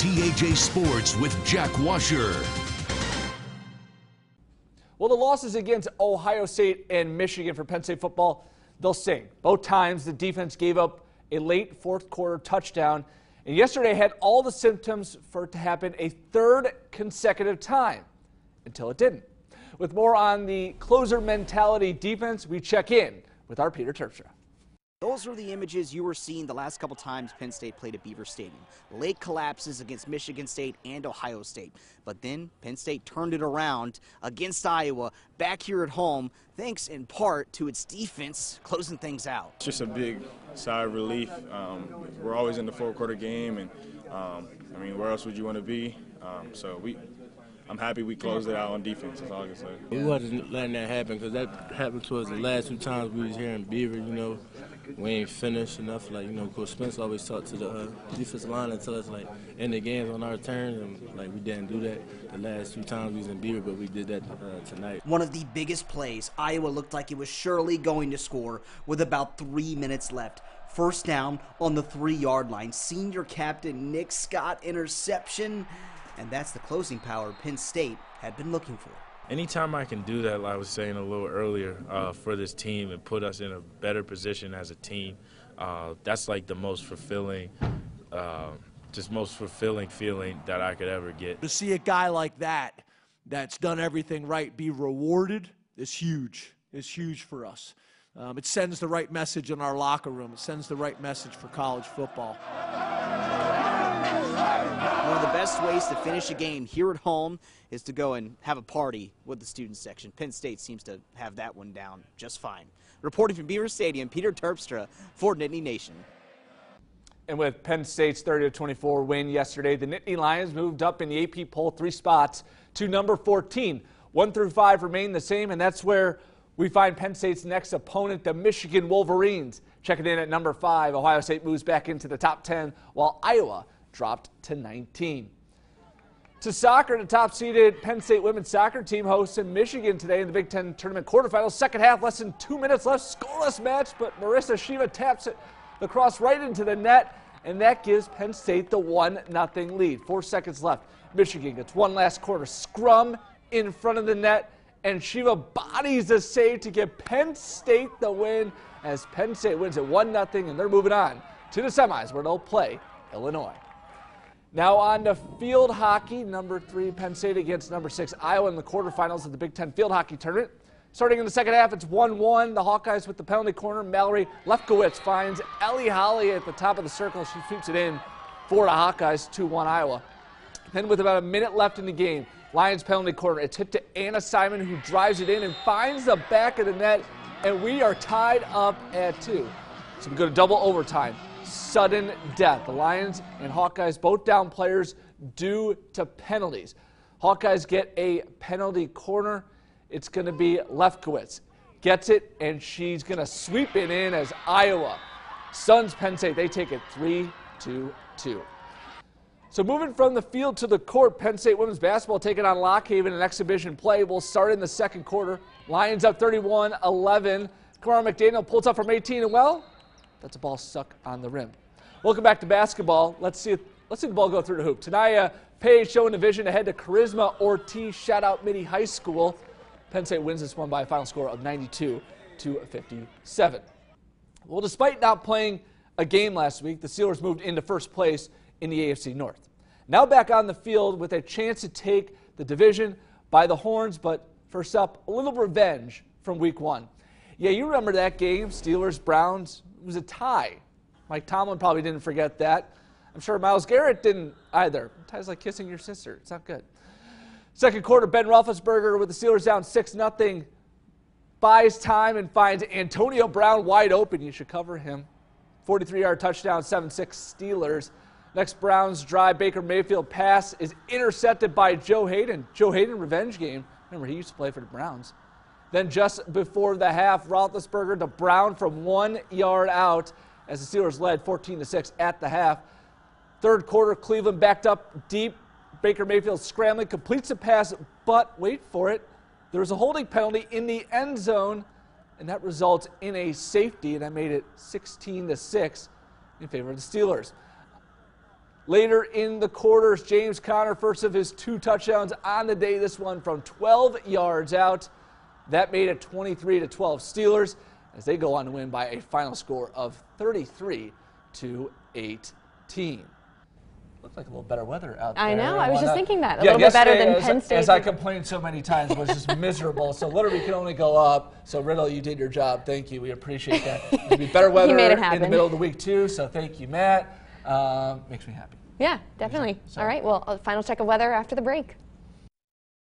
TAJ Sports with Jack Washer. Well, the losses against Ohio State and Michigan for Penn State football, they'll sting. Both times the defense gave up a late fourth quarter touchdown, and yesterday had all the symptoms for it to happen a third consecutive time, until it didn't. With more on the closer mentality defense, we check in with our Peter Terpstra. Those are the images you were seeing the last couple times Penn State played at Beaver Stadium. Late collapses against Michigan State and Ohio State. But then Penn State turned it around against Iowa back here at home, thanks in part to its defense closing things out. It's just a big sigh of relief. We're always in the fourth quarter game, and I mean, where else would you want to be? I'm happy we closed it out on defense. That's all I can say. We wasn't letting that happen because that happened to us the last two times we was here in Beaver. You know, we ain't finished enough. Like, you know, Coach Spence always talked to the defensive line and tell us, like, end the games on our terms, and like we didn't do that the last two times we was in Beaver, but we did that tonight. One of the biggest plays, Iowa looked like it was surely going to score with about 3 minutes left. First down on the 3-yard line. Senior captain Nick Scott interception. And that's the closing power Penn State had been looking for. Anytime I can do that, like I was saying a little earlier, for this team and put us in a better position as a team, that's like the most fulfilling, most fulfilling feeling that I could ever get. To see a guy like that, that's done everything right, be rewarded is huge. It's huge for us. It sends the right message in our locker room. It sends the right message for college football. One of the best ways to finish a game here at home is to go and have a party with the student section. Penn State seems to have that one down just fine. Reporting from Beaver Stadium, Peter Terpstra for Nittany Nation. And with Penn State's 30-24 win yesterday, the Nittany Lions moved up in the AP poll 3 spots to number 14. 1 through 5 remain the same, and that's where we find Penn State's next opponent, the Michigan Wolverines. Checking in at number 5, Ohio State moves back into the top 10, while Iowa dropped to 19. To soccer, the top-seeded Penn State women's soccer team hosts in Michigan today in the Big Ten tournament quarterfinals. Second half, less than 2 minutes left, scoreless match, but Marissa Shiva taps it across right into the net, and that gives Penn State the 1-0 lead. 4 seconds left. Michigan gets one last quarter scrum in front of the net, and Shiva bodies a save to give Penn State the win as Penn State wins it 1-0, and they're moving on to the semis where they'll play Illinois. Now on to field hockey, number 3 Penn State against number 6 Iowa in the quarterfinals of the Big Ten field hockey tournament. Starting in the second half, it's 1-1. The Hawkeyes with the penalty corner. Mallory Lefkowitz finds Ellie Holly at the top of the circle. She shoots it in for the Hawkeyes, 2-1 Iowa. Then with about a minute left in the game, Lions penalty corner. It's hit to Anna Simon, who drives it in and finds the back of the net, and we are tied up at 2. So we go to double overtime. Sudden death. The Lions and Hawkeyes both down players due to penalties. Hawkeyes get a penalty corner. It's going to be Lefkowitz. Gets it, and she's going to sweep it in as Iowa stuns Penn State. They take it 3-2. So moving from the field to the court, Penn State women's basketball taking on Lock Haven in exhibition play. We'll start in the second quarter. Lions up 31-11. Kamara McDaniel pulls up from 18, and well, that's a ball stuck on the rim. Welcome back to basketball. Let's see the ball go through the hoop. Tanaya Page showing the vision ahead to Charisma Ortiz. Shout out Midi High School. Penn State wins this one by a final score of 92-57. Well, despite not playing a game last week, the Steelers moved into first place in the AFC North. Now back on the field with a chance to take the division by the horns, but first up, a little revenge from week 1. Yeah, you remember that game, Steelers-Browns. It was a tie. Mike Tomlin probably didn't forget that. I'm sure Myles Garrett didn't either. Tie's like kissing your sister. It's not good. Second quarter, Ben Roethlisberger with the Steelers down 6-0. Buys time and finds Antonio Brown wide open. You should cover him. 43-yard touchdown, 7-6 Steelers. Next Browns drive, Baker Mayfield pass is intercepted by Joe Hayden. Joe Hayden revenge game. Remember, he used to play for the Browns. Then just before the half, Roethlisberger to Brown from 1 yard out as the Steelers led 14-6 at the half. Third quarter, Cleveland backed up deep. Baker Mayfield scrambling, completes a pass, but wait for it. There was a holding penalty in the end zone, and that results in a safety, and that made it 16-6 in favor of the Steelers. Later in the quarters, James Conner, first of his 2 touchdowns on the day, this one from 12 yards out. That made it 23-12 Steelers as they go on to win by a final score of 33-18. Looked like a little better weather out there. I know. I was just thinking that. A Yeah, little bit better than yesterday, Penn State. as I complained so many times, it was just miserable. So literally can only go up. So Riddle, you did your job. Thank you. We appreciate that. It'll be better weather made it in the happen. middle of the week too. So thank you, Matt. Makes me happy. Yeah, definitely. So- All right. Well, a final check of weather after the break.